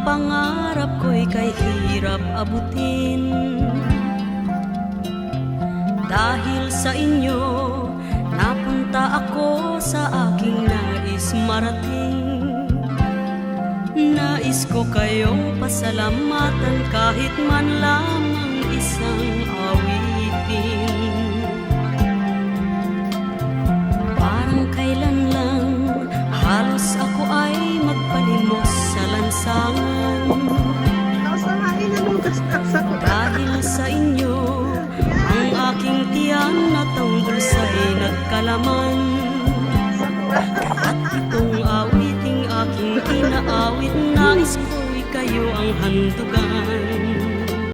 pangarap ko'y kay hirap abutin. Dahil sa inyo, napunta ako sa aking nais marating. Nais ko kayong pasalamatan kahit man lamang isang awitin. Parang kailan lang halos ako ay magpalimos sa lansangan. Dahil sa inyo, ang aking tiyan at ang bulsa'y nagkalaman. At itong awiting aking inaawit, nais ko'y kayo ang handugan.